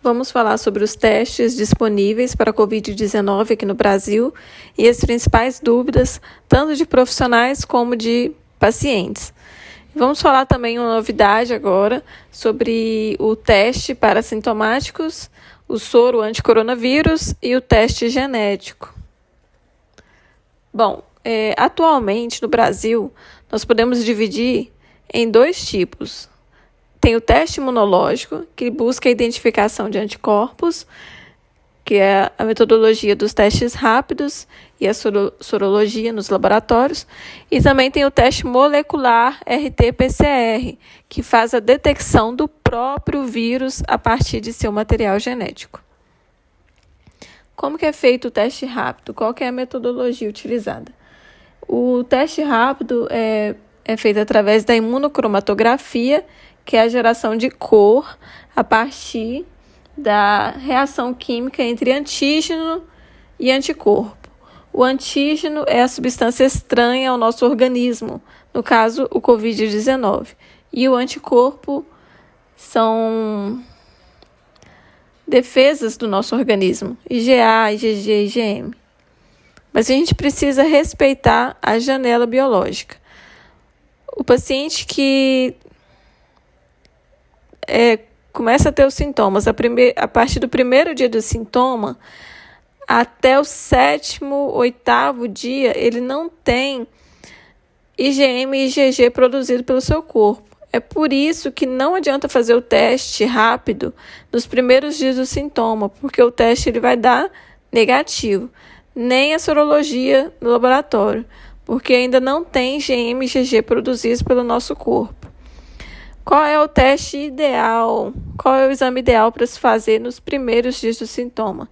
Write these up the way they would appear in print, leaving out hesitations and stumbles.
Vamos falar sobre os testes disponíveis para a Covid-19 aqui no Brasil e as principais dúvidas, tanto de profissionais como de pacientes. Vamos falar também uma novidade agora sobre o teste para assintomáticos, o soro anticoronavírus e o teste genético. Bom, atualmente no Brasil nós podemos dividir em dois tipos. Tem o teste imunológico, que busca a identificação de anticorpos, que é a metodologia dos testes rápidos e a sorologia nos laboratórios. E também tem o teste molecular RT-PCR, que faz a detecção do próprio vírus a partir de seu material genético. Como que é feito o teste rápido? Qual que é a metodologia utilizada? O teste rápido é feito através da imunocromatografia, que é a geração de cor a partir da reação química entre antígeno e anticorpo. O antígeno é a substância estranha ao nosso organismo, no caso, o Covid-19. E o anticorpo são defesas do nosso organismo, IgA, IgG, IgM. Mas a gente precisa respeitar a janela biológica. O paciente que começa a ter os sintomas a partir do primeiro dia do sintoma até o 7º, 8º dia, ele não tem IgM e IgG produzido pelo seu corpo. É por isso que não adianta fazer o teste rápido nos primeiros dias do sintoma, porque o teste ele vai dar negativo, nem a sorologia no laboratório, porque ainda não tem IgM e IgG produzidos pelo nosso corpo. Qual é o teste ideal? Qual é o exame ideal para se fazer nos primeiros dias do sintoma?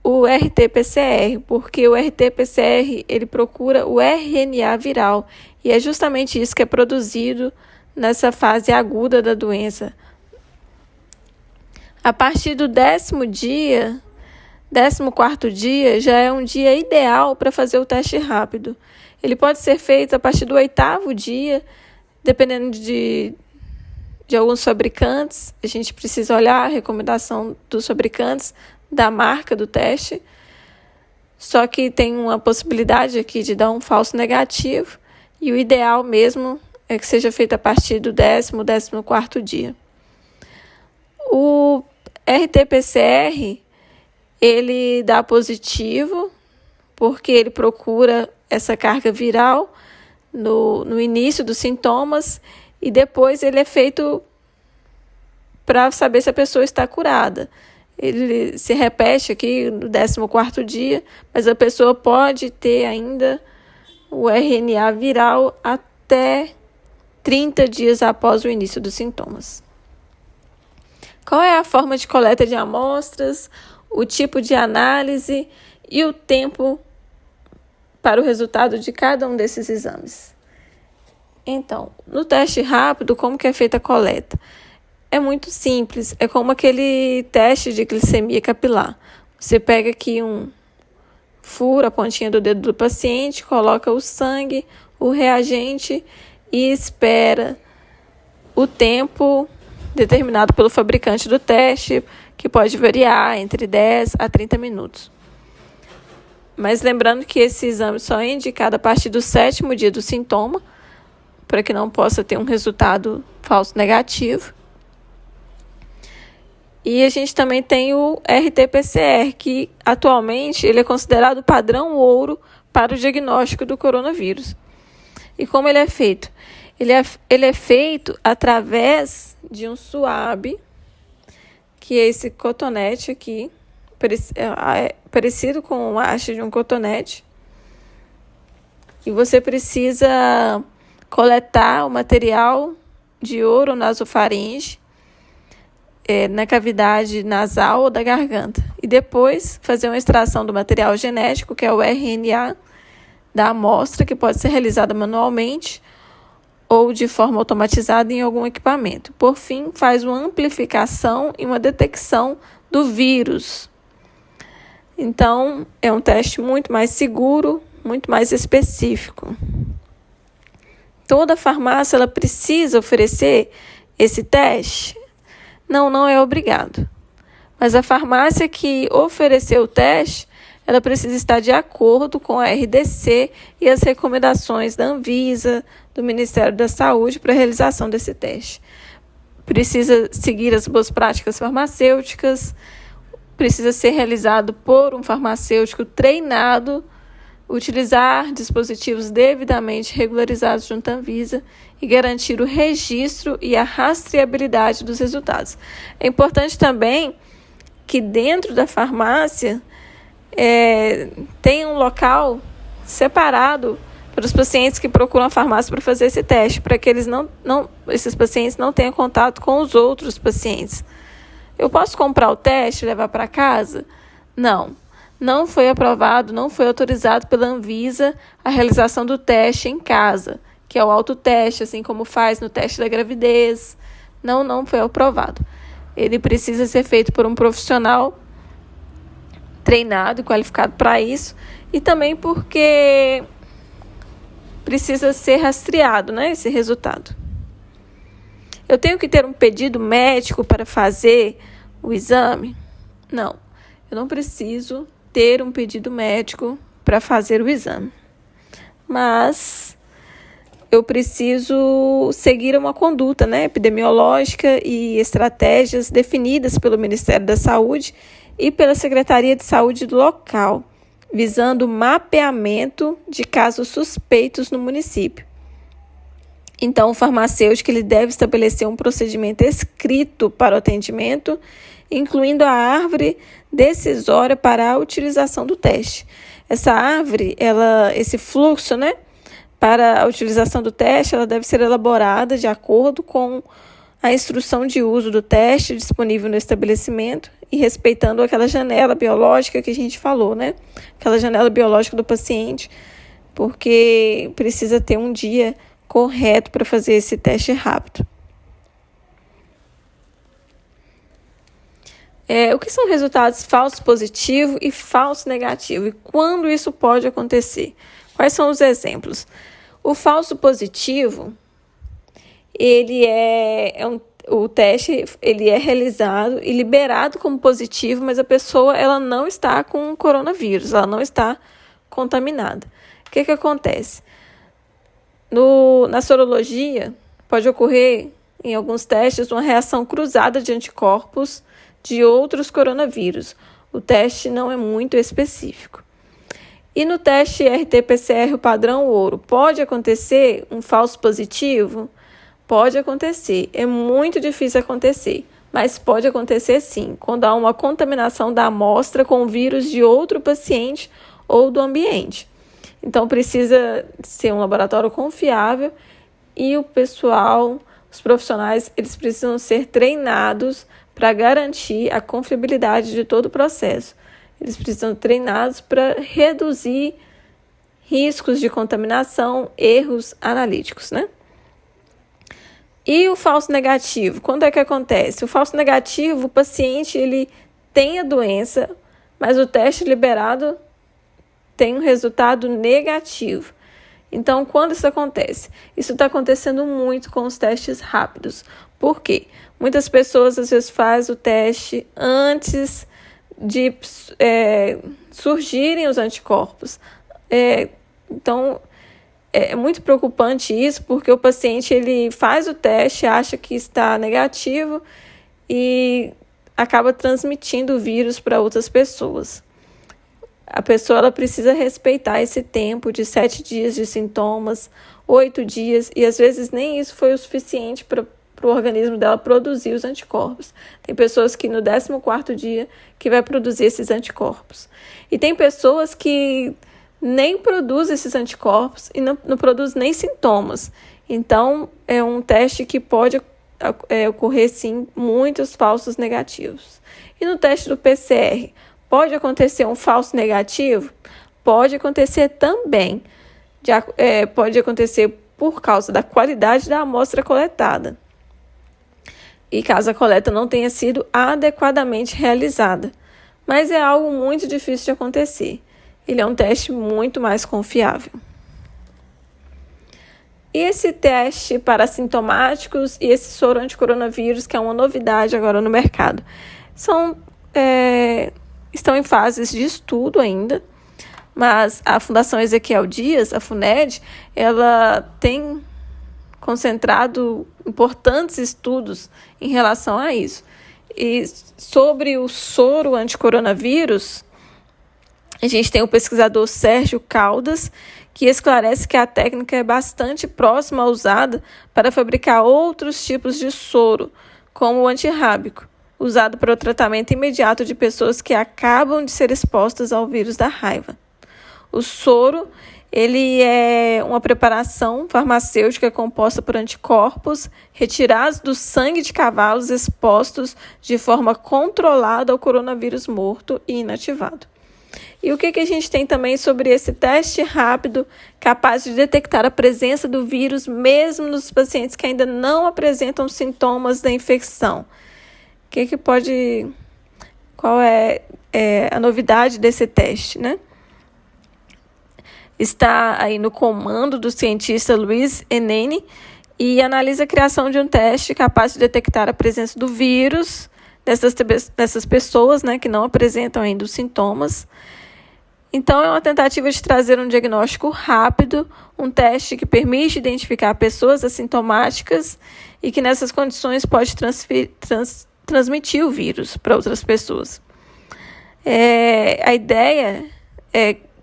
O RT-PCR, porque o RT-PCR ele procura o RNA viral e é justamente isso que é produzido nessa fase aguda da doença. A partir do 10º dia, 14º dia, já é um dia ideal para fazer o teste rápido. Ele pode ser feito a partir do 8º dia, dependendo de alguns fabricantes. A gente precisa olhar a recomendação dos fabricantes, da marca do teste. Só que tem uma possibilidade aqui de dar um falso negativo. E o ideal mesmo é que seja feito a partir do 10º, 14º dia. O RT-PCR, ele dá positivo, porque ele procura essa carga viral no início dos sintomas e depois ele é feito para saber se a pessoa está curada. Ele se repete aqui no 14º dia, mas a pessoa pode ter ainda o RNA viral até 30 dias após o início dos sintomas. Qual é a forma de coleta de amostras, o tipo de análise e o tempo para o resultado de cada um desses exames? Então, no teste rápido, como que é feita a coleta? É muito simples, é como aquele teste de glicemia capilar. Você pega aqui fura a pontinha do dedo do paciente, coloca o sangue, o reagente e espera o tempo determinado pelo fabricante do teste, que pode variar entre 10 a 30 minutos. Mas lembrando que esse exame só é indicado a partir do 7º dia do sintoma, para que não possa ter um resultado falso negativo. E a gente também tem o RT-PCR, que atualmente ele é considerado o padrão ouro para o diagnóstico do coronavírus. E como ele é feito? Ele é feito através de um suave, que é esse cotonete aqui, parecido com a haste de um cotonete. E você precisa coletar o material de ouro nasofaringe na cavidade nasal ou da garganta. E depois fazer uma extração do material genético, que é o RNA, da amostra, que pode ser realizada manualmente ou de forma automatizada em algum equipamento. Por fim, faz uma amplificação e uma detecção do vírus. Então, é um teste muito mais seguro, muito mais específico. Toda farmácia ela precisa oferecer esse teste? Não é obrigado. Mas a farmácia que ofereceu o teste, ela precisa estar de acordo com a RDC e as recomendações da Anvisa, do Ministério da Saúde para a realização desse teste. Precisa seguir as boas práticas farmacêuticas, precisa ser realizado por um farmacêutico treinado, utilizar dispositivos devidamente regularizados junto à Anvisa e garantir o registro e a rastreabilidade dos resultados. É importante também que dentro da farmácia tenha um local separado para os pacientes que procuram a farmácia para fazer esse teste, para que esses pacientes não tenham contato com os outros pacientes. Eu posso comprar o teste e levar para casa? Não foi aprovado, não foi autorizado pela Anvisa a realização do teste em casa, que é o autoteste, assim como faz no teste da gravidez. Não foi aprovado. Ele precisa ser feito por um profissional treinado e qualificado para isso, e também porque precisa ser rastreado, né, esse resultado. Eu tenho que ter um pedido médico para fazer o exame? Não, eu não preciso ter um pedido médico para fazer o exame. Mas eu preciso seguir uma conduta, né, epidemiológica e estratégias definidas pelo Ministério da Saúde e pela Secretaria de Saúde do local, visando o mapeamento de casos suspeitos no município. Então, o farmacêutico ele deve estabelecer um procedimento escrito para o atendimento, incluindo a árvore decisória para a utilização do teste. Essa árvore, esse fluxo, né, para a utilização do teste, ela deve ser elaborada de acordo com a instrução de uso do teste disponível no estabelecimento e respeitando aquela janela biológica que a gente falou, né? Aquela janela biológica do paciente, porque precisa ter um dia correto para fazer esse teste rápido. O que são resultados falso positivo e falso negativo? E quando isso pode acontecer? Quais são os exemplos? O falso positivo, o teste ele é realizado e liberado como positivo, mas a pessoa ela não está com coronavírus, ela não está contaminada. O que acontece? Na sorologia, pode ocorrer em alguns testes uma reação cruzada de anticorpos de outros coronavírus. O teste não é muito específico. E no teste RT-PCR, o padrão ouro, pode acontecer um falso positivo? Pode acontecer. É muito difícil acontecer, mas pode acontecer sim, quando há uma contaminação da amostra com vírus de outro paciente ou do ambiente. Então, precisa ser um laboratório confiável e os profissionais, eles precisam ser treinados para garantir a confiabilidade de todo o processo. Eles precisam ser treinados para reduzir riscos de contaminação, erros analíticos, né? E o falso negativo, quando é que acontece? O falso negativo, o paciente ele tem a doença, mas o teste liberado tem um resultado negativo. Então, quando isso acontece? Isso está acontecendo muito com os testes rápidos. Por quê? Muitas pessoas, às vezes, fazem o teste antes de surgirem os anticorpos. Então, é muito preocupante isso, porque o paciente ele faz o teste, acha que está negativo e acaba transmitindo o vírus para outras pessoas. A pessoa ela precisa respeitar esse tempo de 7 dias de sintomas, 8 dias, e às vezes nem isso foi o suficiente para o organismo dela produzir os anticorpos. Tem pessoas que no 14º dia que vai produzir esses anticorpos. E tem pessoas que nem produzem esses anticorpos e não produzem nem sintomas. Então, é um teste que pode ocorrer, sim, muitos falsos negativos. E no teste do PCR, pode acontecer um falso negativo? Pode acontecer também. Pode acontecer por causa da qualidade da amostra coletada. E caso a coleta não tenha sido adequadamente realizada. Mas é algo muito difícil de acontecer. Ele é um teste muito mais confiável. E esse teste para assintomáticos e esse soro anticoronavírus, que é uma novidade agora no mercado, são estão em fases de estudo ainda, mas a Fundação Ezequiel Dias, a FUNED, ela tem concentrado importantes estudos em relação a isso. E sobre o soro anticoronavírus, a gente tem o pesquisador Sérgio Caldas, que esclarece que a técnica é bastante próxima à usada para fabricar outros tipos de soro, como o antirrábico, usado para o tratamento imediato de pessoas que acabam de ser expostas ao vírus da raiva. O soro, ele é uma preparação farmacêutica composta por anticorpos retirados do sangue de cavalos expostos de forma controlada ao coronavírus morto e inativado. E o que a gente tem também sobre esse teste rápido capaz de detectar a presença do vírus mesmo nos pacientes que ainda não apresentam sintomas da infecção? Qual é a novidade desse teste, né? Está aí no comando do cientista Luiz Enene e analisa a criação de um teste capaz de detectar a presença do vírus dessas pessoas, né, que não apresentam ainda os sintomas. Então, é uma tentativa de trazer um diagnóstico rápido, um teste que permite identificar pessoas assintomáticas e que nessas condições pode transmitir o vírus para outras pessoas. A ideia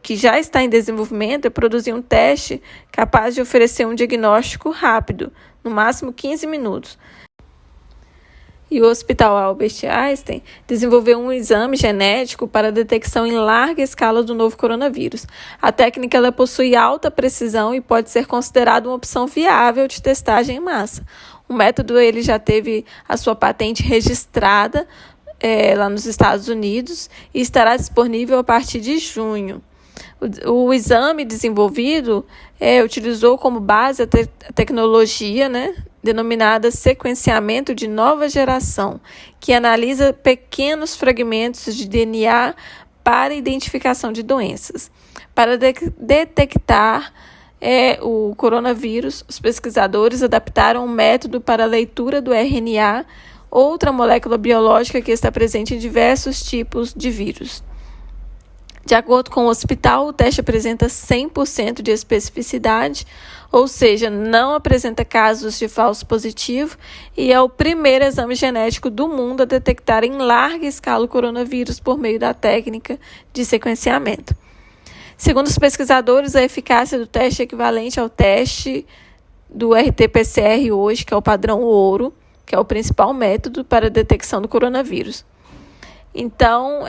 que já está em desenvolvimento é produzir um teste capaz de oferecer um diagnóstico rápido, no máximo 15 minutos. E o Hospital Albert Einstein desenvolveu um exame genético para a detecção em larga escala do novo coronavírus. A técnica ela possui alta precisão e pode ser considerada uma opção viável de testagem em massa. O método ele já teve a sua patente registrada lá nos Estados Unidos e estará disponível a partir de junho. O exame desenvolvido utilizou como base a tecnologia, né, denominada sequenciamento de nova geração, que analisa pequenos fragmentos de DNA para identificação de doenças. Para detectar o coronavírus, os pesquisadores adaptaram um método para a leitura do RNA, outra molécula biológica que está presente em diversos tipos de vírus. De acordo com o hospital, o teste apresenta 100% de especificidade, ou seja, não apresenta casos de falso positivo e é o primeiro exame genético do mundo a detectar em larga escala o coronavírus por meio da técnica de sequenciamento. Segundo os pesquisadores, a eficácia do teste é equivalente ao teste do RT-PCR hoje, que é o padrão ouro, que é o principal método para a detecção do coronavírus. Então,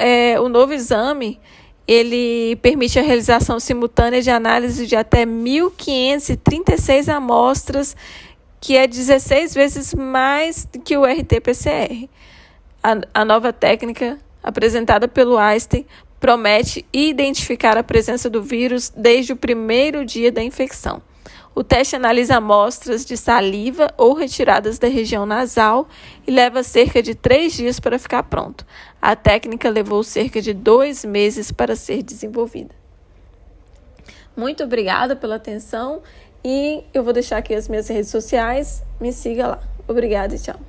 o novo exame ele permite a realização simultânea de análise de até 1.536 amostras, que é 16 vezes mais do que o RT-PCR. A nova técnica, apresentada pelo Einstein, promete identificar a presença do vírus desde o primeiro dia da infecção. O teste analisa amostras de saliva ou retiradas da região nasal e leva cerca de 3 dias para ficar pronto. A técnica levou cerca de 2 meses para ser desenvolvida. Muito obrigada pela atenção e eu vou deixar aqui as minhas redes sociais. Me siga lá. Obrigada e tchau.